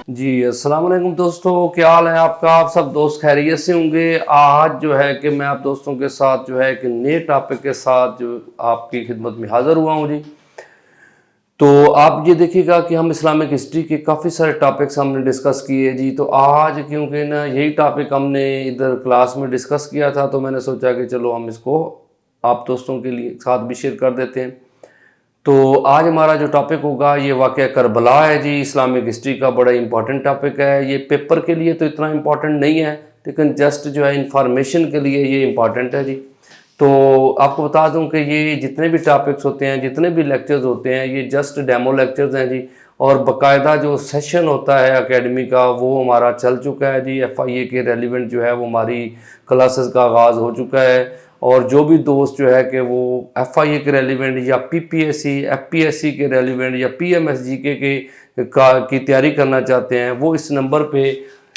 جی السلام علیکم دوستوں، کیا حال ہے آپ کا؟ آپ سب دوست خیریت سے ہوں گے۔ آج جو ہے کہ میں آپ دوستوں کے ساتھ جو ہے کہ نئے ٹاپک کے ساتھ جو آپ کی خدمت میں حاضر ہوا ہوں جی۔ تو آپ یہ دیکھیے گا کہ ہم اسلامک ہسٹری کے کافی سارے ٹاپکس ہم نے ڈسکس کیے جی۔ تو آج کیونکہ نا یہی ٹاپک ہم نے ادھر کلاس میں ڈسکس کیا تھا، تو میں نے سوچا کہ چلو ہم اس کو آپ دوستوں کے لیے ساتھ بھی شیئر کر دیتے ہیں۔ تو آج ہمارا جو ٹاپک ہوگا یہ واقعہ کربلا ہے جی۔ اسلامک ہسٹری کا بڑا امپورٹنٹ ٹاپک ہے۔ یہ پیپر کے لیے تو اتنا امپورٹنٹ نہیں ہے، لیکن جسٹ جو ہے انفارمیشن کے لیے یہ امپورٹنٹ ہے جی۔ تو آپ کو بتا دوں کہ یہ جتنے بھی ٹاپکس ہوتے ہیں، جتنے بھی لیکچرز ہوتے ہیں، یہ جسٹ ڈیمو لیکچرز ہیں جی۔ اور باقاعدہ جو سیشن ہوتا ہے اکیڈمی کا وہ ہمارا چل چکا ہے جی۔ FIA کے ریلیونٹ جو ہے وہ ہماری کلاسز کا آغاز ہو چکا ہے۔ اور جو بھی دوست جو ہے کہ وہ FIA کے ریلیونٹ یا PPSC FPSC کے ریلیونٹ یا PMSGK کی تیاری کرنا چاہتے ہیں، وہ اس نمبر پہ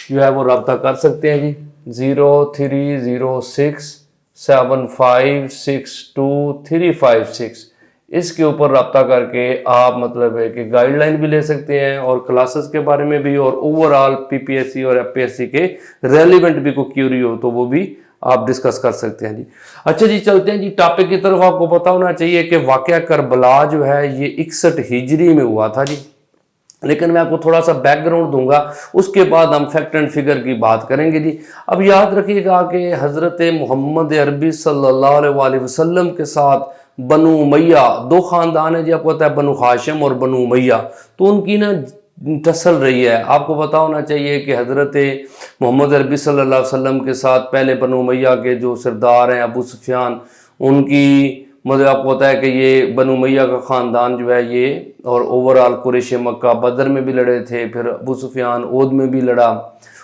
جو ہے وہ رابطہ کر سکتے ہیں جی۔ 03067562 اس کے اوپر رابطہ کر کے آپ مطلب ہے کہ گائیڈ لائن بھی لے سکتے ہیں، اور کلاسز کے بارے میں بھی، اور اوورآل PPSC اور FPSC کے ریلیونٹ بھی کوئی کیوری ہو تو وہ بھی آپ ڈسکس کر سکتے ہیں جی۔ اچھا جی، چلتے ہیں جی ٹاپک کی طرف۔ آپ کو پتہ ہونا چاہیے کہ واقعہ کربلا جو ہے یہ 61 ہجری میں ہوا تھا جی۔ لیکن میں آپ کو تھوڑا سا بیک گراؤنڈ دوں گا، اس کے بعد ہم فیکٹ اینڈ فگر کی بات کریں گے جی۔ اب یاد رکھیے گا کہ حضرت محمد عربی صلی اللہ علیہ وسلم کے ساتھ بنو امیہ دو خاندان ہیں جی۔ آپ کو پتہ ہے بنو ہاشم اور بنو امیہ، تو ان کی نا ٹسل رہی ہے۔ آپ کو پتہ ہونا چاہیے کہ حضرت محمد عربی صلی اللہ علیہ وسلم کے ساتھ پہلے بنو امیہ کے جو سردار ہیں ابو سفیان، ان کی مطلب آپ کو پتہ ہے کہ یہ بنو امیہ کا خاندان جو ہے یہ، اور اوورآل قریش مکہ بدر میں بھی لڑے تھے، پھر ابو سفیان عود میں بھی لڑا،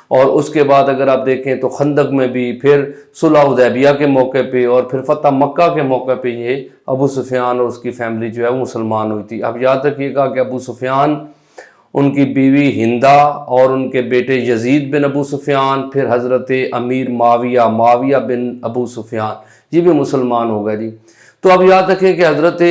اور اس کے بعد اگر آپ دیکھیں تو خندق میں بھی، پھر صلح حدیبیہ کے موقع پہ، اور پھر فتح مکہ کے موقع پہ یہ ابو سفیان اور اس کی فیملی جو ہے وہ مسلمان ہوئی تھی۔ اب یاد رکھیے گا کہ ابو سفیان، ان کی بیوی ہندہ اور ان کے بیٹے یزید بن ابو سفیان، پھر حضرت امیر معاویہ بن ابو سفیان، یہ بھی مسلمان ہو گئے جی۔ تو اب یاد رکھیں کہ حضرت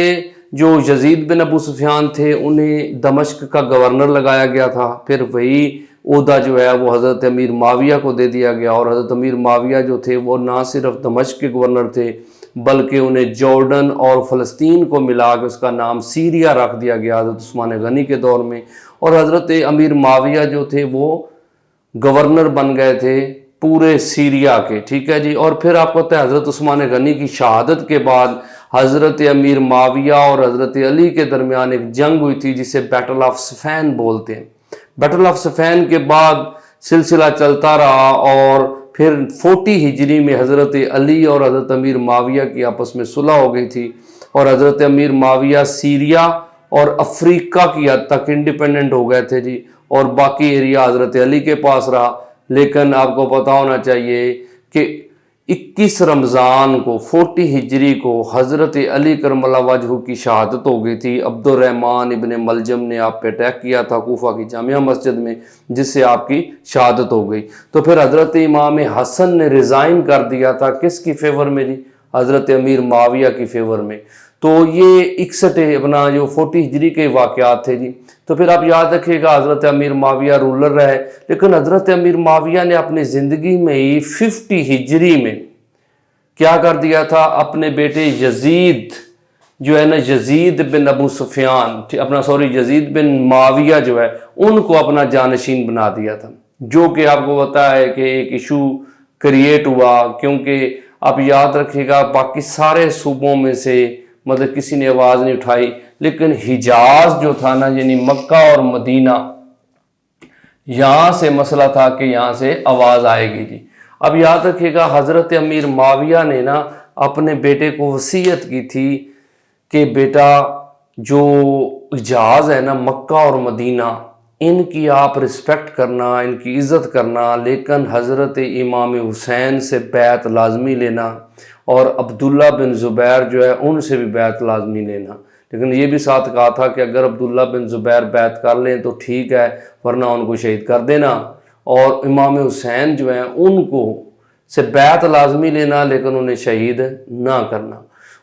جو یزید بن ابو سفیان تھے انہیں دمشق کا گورنر لگایا گیا تھا، پھر وہی عہدہ جو ہے وہ حضرت امیر معاویہ کو دے دیا گیا، اور حضرت امیر معاویہ جو تھے وہ نہ صرف دمشق کے گورنر تھے بلکہ انہیں جارڈن اور فلسطین کو ملا کے اس کا نام سیریا رکھ دیا گیا حضرت عثمان غنی کے دور میں۔ اور حضرت امیر معاویہ جو تھے وہ گورنر بن گئے تھے پورے سیریا کے، ٹھیک ہے جی۔ اور پھر آپ کو پتہ ہے حضرت عثمان غنی کی شہادت کے بعد حضرت امیر معاویہ اور حضرت علی کے درمیان ایک جنگ ہوئی تھی جسے بیٹل آف صفین بولتے ہیں۔ بیٹل آف صفین کے بعد سلسلہ چلتا رہا، اور پھر 40 ہجری میں حضرت علی اور حضرت امیر معاویہ کی آپس میں صلح ہو گئی تھی، اور حضرت امیر معاویہ سیریا اور افریقہ کی حد تک انڈیپینڈنٹ ہو گئے تھے جی، اور باقی ایریا حضرت علی کے پاس رہا۔ لیکن آپ کو پتہ ہونا چاہیے کہ 21 رمضان کو 40 ہجری کو حضرت علی کرم اللہ وجہہ کی شہادت ہو گئی تھی۔ عبد الرحمن ابن ملجم نے آپ پہ اٹیک کیا تھا کوفہ کی جامعہ مسجد میں، جس سے آپ کی شہادت ہو گئی۔ تو پھر حضرت امام حسن نے ریزائن کر دیا تھا، کس کی فیور میں جی؟ حضرت امیر معاویہ کی فیور میں۔ تو یہ 61 اپنا جو 40 ہجری کے واقعات تھے جی۔ تو پھر آپ یاد رکھیے گا حضرت امیر معاویہ رولر رہے، لیکن حضرت امیر معاویہ نے اپنی زندگی میں ہی 50 ہجری میں کیا کر دیا تھا؟ اپنے بیٹے یزید جو ہے نا، یزید بن ابو سفیان یزید بن معاویہ جو ہے ان کو اپنا جانشین بنا دیا تھا، جو کہ آپ کو پتہ ہے کہ ایک ایشو کریٹ ہوا، کیونکہ آپ یاد رکھیے گا باقی سارے صوبوں میں سے مطلب کسی نے آواز نہیں اٹھائی، لیکن حجاز جو تھا نا، یعنی مکہ اور مدینہ، یہاں سے مسئلہ تھا کہ یہاں سے آواز آئے گی جی۔ اب یاد رکھیے گا حضرت امیر معاویہ نے نا اپنے بیٹے کو وصیت کی تھی کہ بیٹا جو حجاز ہے نا، مکہ اور مدینہ، ان کی آپ رسپیکٹ کرنا، ان کی عزت کرنا، لیکن حضرت امام حسین سے بیعت لازمی لینا، اور عبداللہ بن زبیر جو ہے ان سے بھی بیعت لازمی لینا۔ لیکن یہ بھی ساتھ کہا تھا کہ اگر عبداللہ بن زبیر بیعت کر لیں تو ٹھیک ہے، ورنہ ان کو شہید کر دینا، اور امام حسین جو ہیں ان کو سے بیعت لازمی لینا، لیکن انہیں شہید نہ کرنا۔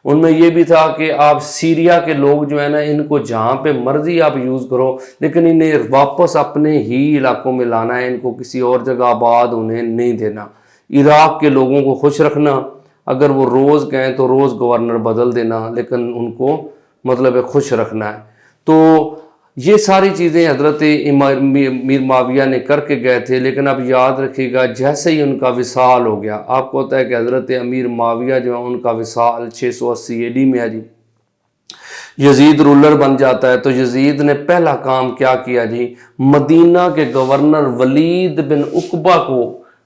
ان میں یہ بھی تھا کہ آپ سیریا کے لوگ جو ہے نا ان کو جہاں پہ مرضی آپ یوز کرو لیکن انہیں واپس اپنے ہی علاقوں میں لانا ہے، ان کو کسی اور جگہ آباد انہیں نہیں دینا۔ عراق کے لوگوں کو خوش رکھنا، اگر وہ روز گئیں تو روز گورنر بدل دینا، لیکن ان کو مطلب ہے خوش رکھنا ہے۔ تو یہ ساری چیزیں حضرت میر معاویہ نے کر کے گئے تھے، لیکن اب یاد رکھیے گا جیسے ہی ان کا وصال ہو گیا، آپ کو ہوتا ہے کہ حضرت امیر معاویہ جو ہے ان کا وصال 680 AD میں ہے جی، یزید رولر بن جاتا ہے۔ تو یزید نے پہلا کام کیا کیا جی، مدینہ کے گورنر ولید بن عقبہ کو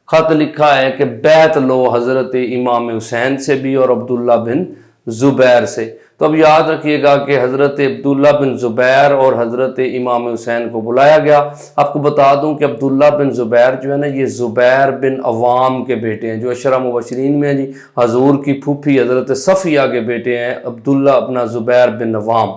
خط لکھا ہے کہ بیعت لو حضرت امام حسین سے بھی اور عبداللہ بن زبیر سے۔ تو اب یاد رکھیے گا کہ حضرت عبداللہ بن زبیر اور حضرت امام حسین کو بلایا گیا۔ آپ کو بتا دوں کہ عبداللہ بن زبیر جو ہے نا یہ زبیر بن عوام کے بیٹے ہیں، جو عشرہ مبشرین میں ہیں جی، حضور کی پھوپھی حضرت صفیہ کے بیٹے ہیں عبداللہ اپنا زبیر بن عوام۔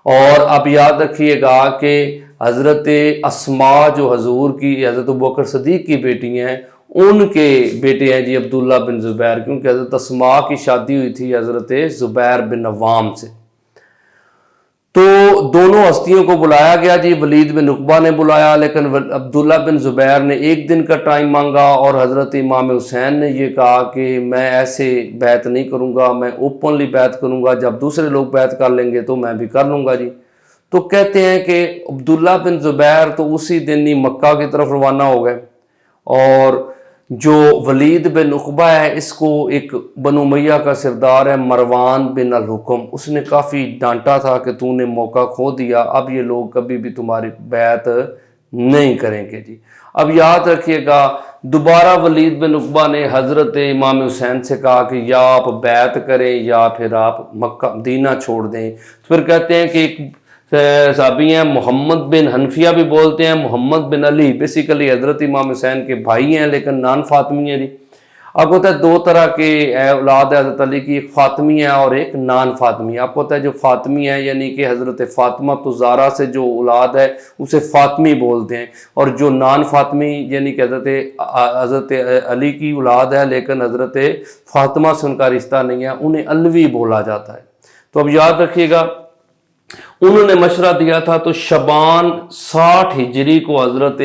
اور آپ یاد رکھیے گا کہ حضرت اسماء جو حضور کی حضرت ابوبکر صدیق کی بیٹی ہیں ان کے بیٹے ہیں جی عبداللہ بن زبیر، کیونکہ حضرت اسماء کی شادی ہوئی تھی حضرت زبیر بن عوام سے۔ تو دونوں ہستیوں کو بلایا گیا جی، ولید بن عقبہ نے بلایا، لیکن عبداللہ بن زبیر نے ایک دن کا ٹائم مانگا اور حضرت امام حسین نے یہ کہا کہ میں ایسے بیعت نہیں کروں گا، میں اوپنلی بیعت کروں گا، جب دوسرے لوگ بیعت کر لیں گے تو میں بھی کر لوں گا جی۔ تو کہتے ہیں کہ عبداللہ بن زبیر تو اسی دن ہی مکہ کی طرف روانہ ہو گئے، اور جو ولید بن عقبہ ہے اس کو ایک بنو امیہ کا سردار ہے مروان بن الحکم، اس نے کافی ڈانٹا تھا کہ تو نے موقع کھو دیا، اب یہ لوگ کبھی بھی تمہاری بیعت نہیں کریں گے جی۔ اب یاد رکھیے گا دوبارہ ولید بن عقبہ نے حضرت امام حسین سے کہا کہ یا آپ بیعت کریں یا پھر آپ مکہ مدینہ چھوڑ دیں۔ پھر کہتے ہیں کہ ایک صحابی ہیں محمد بن حنفیہ بھی بولتے ہیں، محمد بن علی بیسیکلی حضرت امام حسین کے بھائی ہیں لیکن نان فاطمی ہیں جی۔ آپ کو پتہ ہے دو طرح کے اولاد ہے حضرت علی کی، ایک فاطمی ہے اور ایک نان فاطمی۔ آپ کو پتہ ہے جو فاطمی ہے یعنی کہ حضرت فاطمہ الزہرا سے جو اولاد ہے اسے فاطمی بولتے ہیں، اور جو نان فاطمی یعنی کہ حضرت علی کی اولاد ہے لیکن حضرت فاطمہ سے ان کا رشتہ نہیں ہے، انہیں علوی بولا جاتا ہے۔ تو اب یاد رکھیے گا انہوں نے مشورہ دیا تھا، تو شعبان 60 ہجری کو حضرت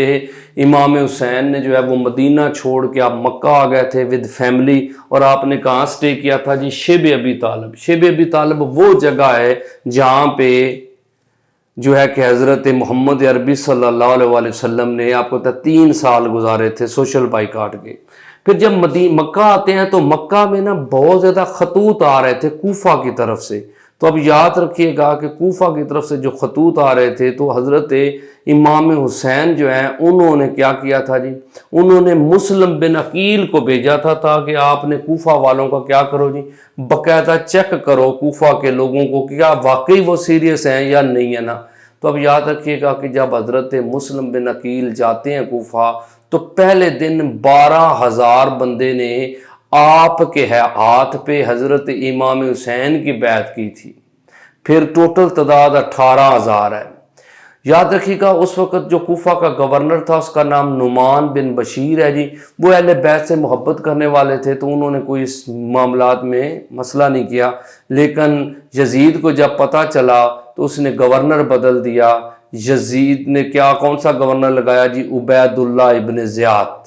امام حسین نے جو ہے وہ مدینہ چھوڑ کے آپ مکہ آ گئے تھے ود فیملی، اور آپ نے کہاں سٹے کیا تھا جی؟ شیب ابی طالب۔ شیب ابی طالب وہ جگہ ہے جہاں پہ جو ہے کہ حضرت محمد عربی صلی اللہ علیہ وسلم نے آپ کو 3 سال گزارے تھے سوشل بائیکاٹ کے۔ پھر جب مکہ آتے ہیں تو مکہ میں نا بہت زیادہ خطوط آ رہے تھے کوفہ کی طرف سے۔ تو اب یاد رکھیے گا کہ کوفہ کی طرف سے جو خطوط آ رہے تھے تو حضرت امام حسین جو ہیں انہوں نے کیا کیا تھا جی؟ انہوں نے مسلم بن عقیل کو بھیجا تھا تاکہ آپ نے کوفہ والوں کا کیا کرو جی؟ باقاعدہ چیک کرو کوفہ کے لوگوں کو کہ کیا واقعی وہ سیریس ہیں یا نہیں ہے نا۔ تو اب یاد رکھیے گا کہ جب حضرت مسلم بن عقیل جاتے ہیں کوفہ تو پہلے دن 12,000 بندے نے آپ کے ہاتھ پہ حضرت امام حسین کی بیعت کی تھی، پھر ٹوٹل تعداد 18,000 ہے۔ یاد رکھیے گا اس وقت جو کوفہ کا گورنر تھا اس کا نام نعمان بن بشیر ہے جی، وہ اہل بیت سے محبت کرنے والے تھے تو انہوں نے کوئی اس معاملات میں مسئلہ نہیں کیا، لیکن یزید کو جب پتہ چلا تو اس نے گورنر بدل دیا۔ یزید نے کون سا گورنر لگایا جی؟ عبید اللہ ابن زیاد۔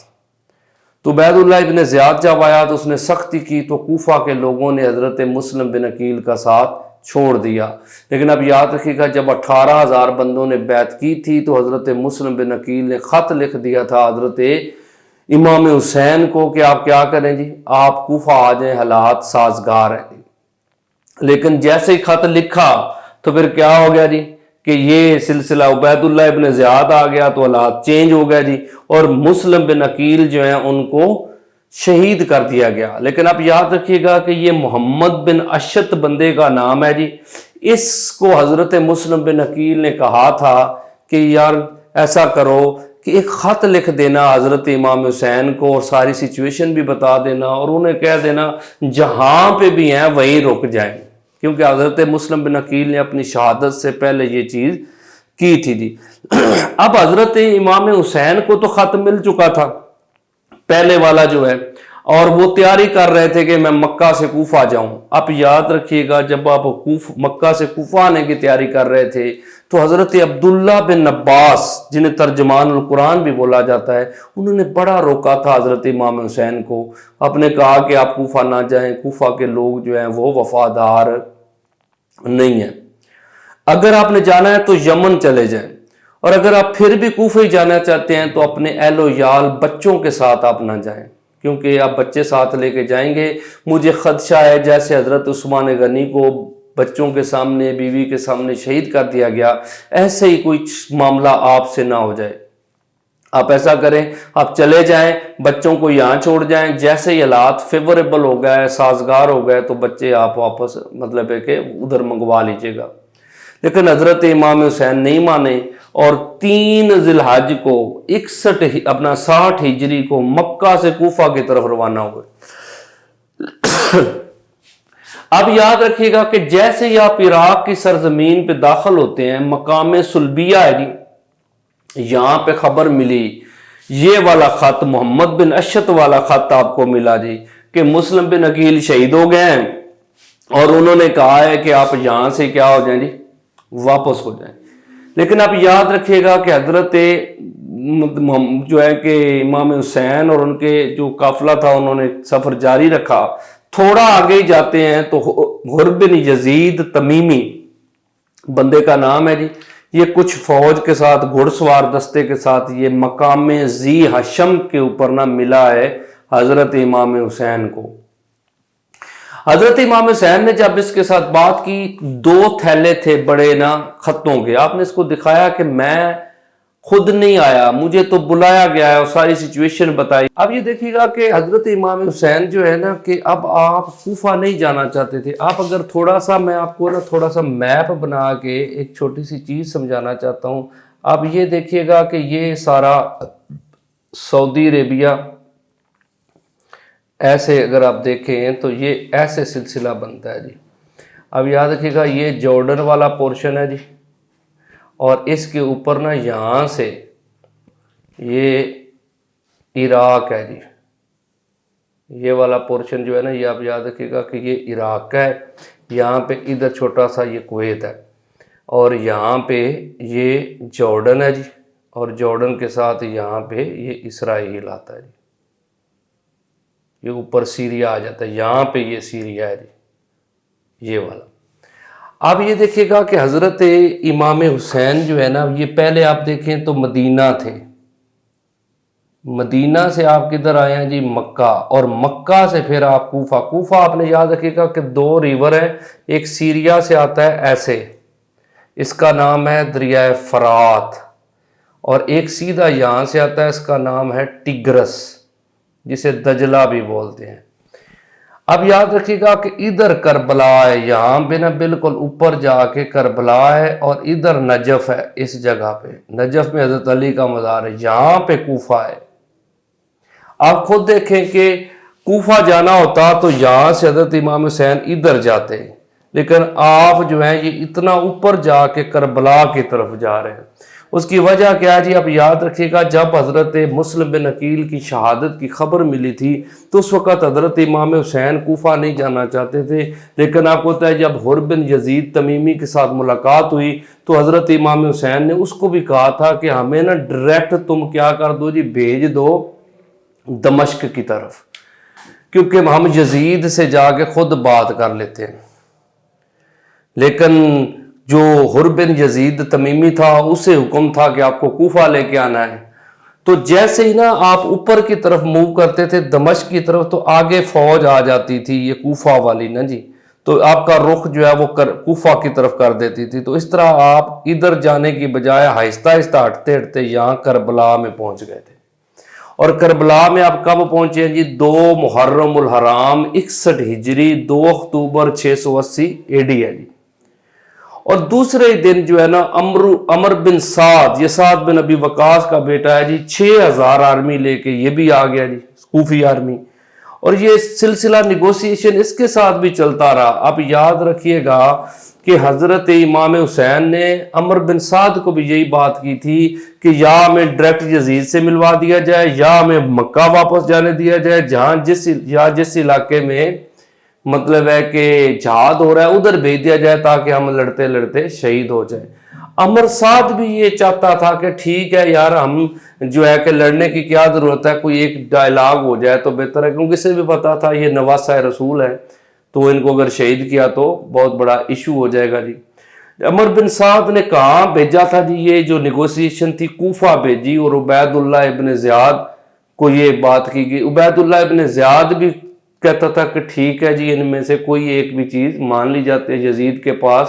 تو عبید اللہ ابن زیاد جب آیا تو اس نے سختی کی تو کوفہ کے لوگوں نے حضرت مسلم بن عقیل کا ساتھ چھوڑ دیا۔ لیکن اب یاد رکھیے گا جب 18,000 بندوں نے بیعت کی تھی تو حضرت مسلم بن عقیل نے خط لکھ دیا تھا حضرت امام حسین کو کہ آپ کیا کریں جی؟ آپ کوفہ آ جائیں، حالات سازگار ہیں۔ لیکن جیسے ہی خط لکھا تو پھر کیا ہو گیا جی کہ یہ سلسلہ عبید اللہ ابن زیاد آ گیا تو حالات چینج ہو گیا جی، اور مسلم بن عقیل جو ہیں ان کو شہید کر دیا گیا۔ لیکن آپ یاد رکھیے گا کہ یہ محمد بن اشت بندے کا نام ہے جی، اس کو حضرت مسلم بن عقیل نے کہا تھا کہ یار ایسا کرو کہ ایک خط لکھ دینا حضرت امام حسین کو اور ساری سچویشن بھی بتا دینا اور انہیں کہہ دینا جہاں پہ بھی ہیں وہیں رک جائیں، کیونکہ حضرت مسلم بن عقیل نے اپنی شہادت سے پہلے یہ چیز کی تھی جی۔ اب حضرت امام حسین کو تو خط مل چکا تھا پہلے والا جو ہے، اور وہ تیاری کر رہے تھے کہ میں مکہ سے کوفہ جاؤں. آپ یاد رکھیے گا جب آپ مکہ سے کوفہ آنے کی تیاری کر رہے تھے تو حضرت عبداللہ بن عباس جنہیں ترجمان القرآن بھی بولا جاتا ہے انہوں نے بڑا روکا تھا حضرت امام حسین کو. آپ نے کہا کہ آپ کوفہ نہ جائیں، کوفہ کے لوگ جو ہیں وہ وفادار نہیں ہیں، اگر آپ نے جانا ہے تو یمن چلے جائیں، اور اگر آپ پھر بھی کوفہ ہی جانا چاہتے ہیں تو اپنے اہل و یال بچوں کے ساتھ آپ نہ جائیں، کیونکہ آپ بچے ساتھ لے کے جائیں گے مجھے خدشہ ہے جیسے حضرت عثمان غنی کو بچوں کے سامنے بیوی کے سامنے شہید کر دیا گیا، ایسے ہی کوئی معاملہ آپ سے نہ ہو جائے. آپ ایسا کریں، آپ چلے جائیں، بچوں کو یہاں چھوڑ جائیں، جیسے ہی حالات فیوریبل ہو گئے، سازگار ہو گئے تو بچے آپ واپس مطلب ہے کہ ادھر منگوا لیجیے گا. لیکن حضرت امام حسین نہیں مانے اور 3 ذی الحج کو 60 ہجری کو مکہ سے کوفہ کی طرف روانہ ہوئے. اب یاد رکھیے گا کہ جیسے ہی آپ عراق کی سرزمین پہ داخل ہوتے ہیں، مقام سلبیہ ہے جی، یہاں پہ خبر ملی، یہ والا خط محمد بن اشت والا خط آپ کو ملا جی کہ مسلم بن عقیل شہید ہو گئے ہیں، اور انہوں نے کہا ہے کہ آپ یہاں سے کیا ہو جائیں جی، واپس ہو جائیں. لیکن آپ یاد رکھیے گا کہ حضرت جو ہے کہ امام حسین اور ان کے جو قافلہ تھا انہوں نے سفر جاری رکھا. تھوڑا آگے جاتے ہیں تو حر بن یزید تمیمی بندے کا نام ہے جی، یہ کچھ فوج کے ساتھ گھڑ سوار دستے کے ساتھ یہ مقام ذی حشم کے اوپر نہ ملا ہے حضرت امام حسین کو. حضرت امام حسین نے جب اس کے ساتھ بات کی، 2 تھیلے تھے بڑے نا خطوں کے، آپ نے اس کو دکھایا کہ میں خود نہیں آیا، مجھے تو بلایا گیا ہے، اور ساری سچویشن بتائی. اب یہ دیکھیے گا کہ حضرت امام حسین جو ہے نا کہ اب آپ کوفہ نہیں جانا چاہتے تھے. آپ اگر تھوڑا سا میں آپ کو نا تھوڑا سا میپ بنا کے ایک چھوٹی سی چیز سمجھانا چاہتا ہوں. آپ یہ دیکھیے گا کہ یہ سارا سعودی عربیہ ایسے اگر آپ دیکھیں تو یہ ایسے سلسلہ بنتا ہے جی. اب یاد رکھیے گا یہ جارڈن والا پورشن ہے جی، اور اس کے اوپر نا یہاں سے یہ عراق ہے جی، یہ والا پورشن جو ہے نا یہ آپ یاد رکھیے گا کہ یہ عراق کا ہے. یہاں پہ ادھر چھوٹا سا یہ کویت ہے، اور یہاں پہ یہ جارڈن ہے جی، اور جارڈن کے ساتھ یہاں پہ یہ اسرائیل آتا ہے جی، یہ اوپر سیریا آ جاتا ہے، یہاں پہ یہ سیریا ہے جی، یہ والا. اب یہ دیکھیے گا کہ حضرت امام حسین جو ہے نا یہ پہلے آپ دیکھیں تو مدینہ تھے، مدینہ سے آپ کدھر آئے ہیں جی، مکہ، اور مکہ سے پھر آپ کوفہ. کوفہ آپ نے یاد رکھیے گا کہ 2 ریور ہیں، ایک سیریا سے آتا ہے ایسے، اس کا نام ہے دریائے فرات، اور ایک سیدھا یہاں سے آتا ہے، اس کا نام ہے ٹگرس جسے دجلہ بھی بولتے ہیں. اب یاد رکھیے گا کہ ادھر کربلا ہے، یہاں پہ نا بالکل اوپر جا کے کربلا ہے، اور ادھر نجف ہے، اس جگہ پہ نجف میں حضرت علی کا مزار ہے، یہاں پہ کوفہ ہے. آپ خود دیکھیں کہ کوفہ جانا ہوتا تو یہاں سے حضرت امام حسین ادھر جاتے، لیکن آپ جو ہیں یہ اتنا اوپر جا کے کربلا کی طرف جا رہے ہیں. اس کی وجہ کیا جی، آپ یاد رکھیے گا جب حضرت مسلم بن عقیل کی شہادت کی خبر ملی تھی تو اس وقت حضرت امام حسین کوفہ نہیں جانا چاہتے تھے، لیکن آپ کو پتہ ہے جب حر بن یزید تمیمی کے ساتھ ملاقات ہوئی تو حضرت امام حسین نے اس کو بھی کہا تھا کہ ہمیں نا ڈائریکٹ تم کیا کر دو جی، بھیج دو دمشق کی طرف، کیونکہ ہم یزید سے جا کے خود بات کر لیتے ہیں. لیکن جو حر بن یزید تمیمی تھا اسے حکم تھا کہ آپ کو کوفہ لے کے آنا ہے. تو جیسے ہی نا آپ اوپر کی طرف موو کرتے تھے دمشق کی طرف تو آگے فوج آ جاتی تھی یہ کوفہ والی نا جی، تو آپ کا رخ جو ہے وہ کوفہ کی طرف کر دیتی تھی. تو اس طرح آپ ادھر جانے کی بجائے آہستہ آہستہ ہٹتے ہٹتے یہاں کربلا میں پہنچ گئے تھے. اور کربلا میں آپ کب پہنچے ہیں جی، 2 محرم الحرام 61 ہجری 2 اکتوبر 680 AD ہے جی. اور دوسرے دن جو ہے نا عمر بن سعد، یہ سعد بن ابی وقاص کا بیٹا ہے جی، 6000 آرمی لے کے یہ بھی آ گیا جی، کوفی آرمی. اور یہ سلسلہ نیگوسیشن اس کے ساتھ بھی چلتا رہا. آپ یاد رکھیے گا کہ حضرت امام حسین نے عمر بن سعد کو بھی یہی بات کی تھی کہ یا ہمیں ڈائریکٹ یزید سے ملوا دیا جائے یا ہمیں مکہ واپس جانے دیا جائے, جہاں جس علاقے میں مطلب ہے کہ جہاد ہو رہا ہے ادھر بھیج دیا جائے تاکہ ہم لڑتے لڑتے شہید ہو جائیں. عمر سعد بھی یہ چاہتا تھا کہ ٹھیک ہے یار, ہم جو ہے کہ لڑنے کی کیا ضرورت ہے, کوئی ایک ڈائلاگ ہو جائے تو بہتر ہے, کیونکہ اسے بھی پتا تھا یہ نواسہ رسول ہے تو ان کو اگر شہید کیا تو بہت بڑا ایشو ہو جائے گا. جی عمر بن سعد نے کہاں بھیجا تھا جی, یہ جو نیگوسیشن تھی کوفہ بھیجی, اور عبید اللہ ابن زیاد کو یہ بات کی گئی. عبید اللہ ابن زیاد بھی کہتا تھا کہ ٹھیک ہے جی, ان میں سے کوئی ایک بھی چیز مان لی جاتی ہے, یزید کے پاس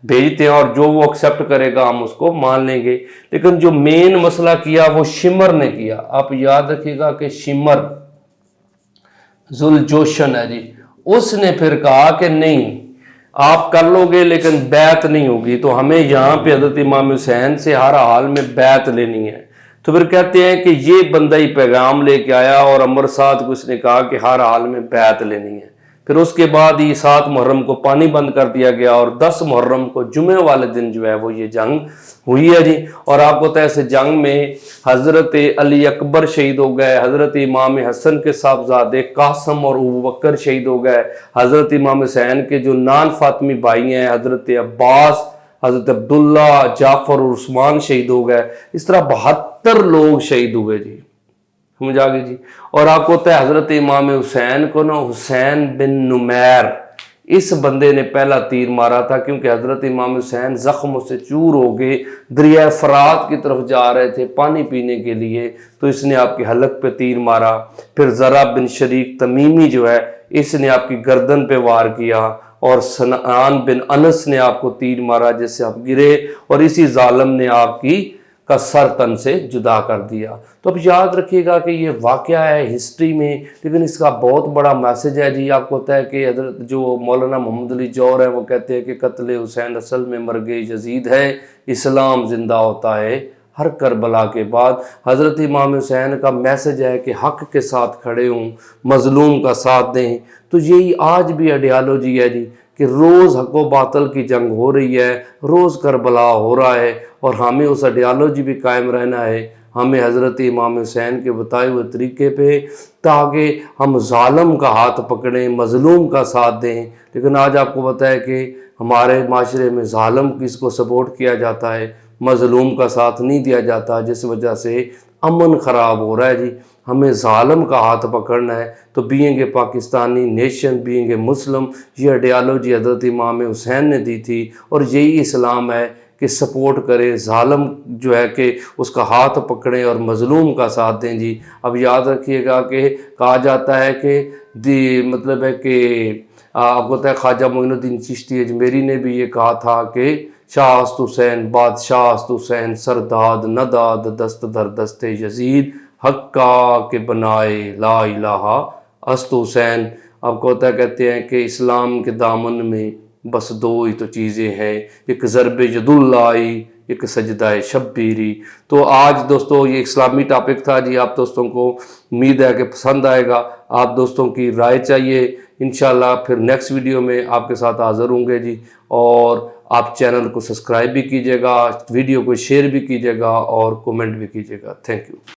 بھیجتے ہیں اور جو وہ ایکسیپٹ کرے گا ہم اس کو مان لیں گے. لیکن جو مین مسئلہ کیا وہ شمر نے کیا. آپ یاد رکھیے گا کہ شمر ذوالجوشن ہے جی, اس نے پھر کہا کہ نہیں آپ کر لو گے لیکن بیعت نہیں ہوگی, تو ہمیں یہاں پہ حضرت امام حسین سے ہر حال میں بیعت لینی ہے. تو پھر کہتے ہیں کہ یہ بندہ ہی پیغام لے کے آیا اور عمر سعد کو اس نے کہا کہ ہر حال میں بیعت لینی ہے. پھر اس کے بعد ہی 7 محرم کو پانی بند کر دیا گیا اور 10 محرم کو جمعے والے دن جو ہے وہ یہ جنگ ہوئی ہے جی. اور آپ کو اس جنگ میں حضرت علی اکبر شہید ہو گئے, حضرت امام حسن کے صاحبزادے قاسم اور ابوبکر شہید ہو گئے, حضرت امام حسین کے جو نان فاطمی بھائی ہیں حضرت عباس, حضرت عبداللہ, جعفر اور عثمان شہید ہو گئے. اس طرح 72 لوگ شہید ہوئے جی, سمجھ آ گئی جی. اور آپ کو ہوتا ہے حضرت امام حسین کو نا حسین بن نمیر اس بندے نے پہلا تیر مارا تھا, کیونکہ حضرت امام حسین زخموں سے چور ہو گئے, دریائے فرات کی طرف جا رہے تھے پانی پینے کے لیے, تو اس نے آپ کی حلق پہ تیر مارا. پھر ذرا بن شریک تمیمی جو ہے اس نے آپ کی گردن پہ وار کیا, اور سنان بن انس نے آپ کو تیر مارا جس سے آپ گرے, اور اسی ظالم نے آپ کا سر تن سے جدا کر دیا. تو اب یاد رکھیے گا کہ یہ واقعہ ہے ہسٹری میں, لیکن اس کا بہت بڑا میسج ہے جی. آپ کو ہوتا ہے کہ حضرت جو مولانا محمد علی جوہر ہیں وہ کہتے ہیں کہ قتل حسین اصل میں مرگ یزید ہے, اسلام زندہ ہوتا ہے ہر کربلا کے بعد. حضرت امام حسین کا میسج ہے کہ حق کے ساتھ کھڑے ہوں, مظلوم کا ساتھ دیں. تو یہی آج بھی آئیڈیالوجی ہے جی کہ روز حق و باطل کی جنگ ہو رہی ہے, روز کربلا ہو رہا ہے, اور ہمیں اس آئیڈیالوجی بھی قائم رہنا ہے. ہمیں حضرت امام حسین کے بتائے ہوئے طریقے پہ, تاکہ ہم ظالم کا ہاتھ پکڑیں, مظلوم کا ساتھ دیں. لیکن آج آپ کو پتہ ہے کہ ہمارے معاشرے میں ظالم کس کو سپورٹ کیا جاتا ہے, مظلوم کا ساتھ نہیں دیا جاتا, جس وجہ سے امن خراب ہو رہا ہے جی. ہمیں ظالم کا ہاتھ پکڑنا ہے. تو being a Pakistani nation, being a Muslim, یہ آئیڈیالوجی حضرت امام حسین نے دی تھی, اور یہی اسلام ہے کہ سپورٹ کریں, ظالم جو ہے کہ اس کا ہاتھ پکڑیں اور مظلوم کا ساتھ دیں جی. اب یاد رکھیے گا کہ کہا جاتا ہے کہ مطلب ہے کہ آپ کو پتہ ہے خواجہ معین الدین چشتی اجمیری نے بھی یہ کہا تھا کہ شاہ است حسین بادشاہ است حسین سرداد نداد دست در دست یزید حقا کے بنائے لا الہ است حسین. آپ کو ہوتا ہے کہتے ہیں کہ اسلام کے دامن میں بس 2 ہی تو چیزیں ہیں, ایک ضرب ید اللہ, ایک سجدہ شبیری. تو آج دوستو یہ اسلامی ٹاپک تھا جی. آپ دوستوں کو امید ہے کہ پسند آئے گا. آپ دوستوں کی رائے چاہیے. انشاءاللہ پھر نیکسٹ ویڈیو میں آپ کے ساتھ حاضر ہوں گے جی. اور آپ چینل کو سبسکرائب بھی کیجیے گا, ویڈیو کو شیئر بھی کیجیے گا, اور کومنٹ بھی کیجیے گا. Thank you.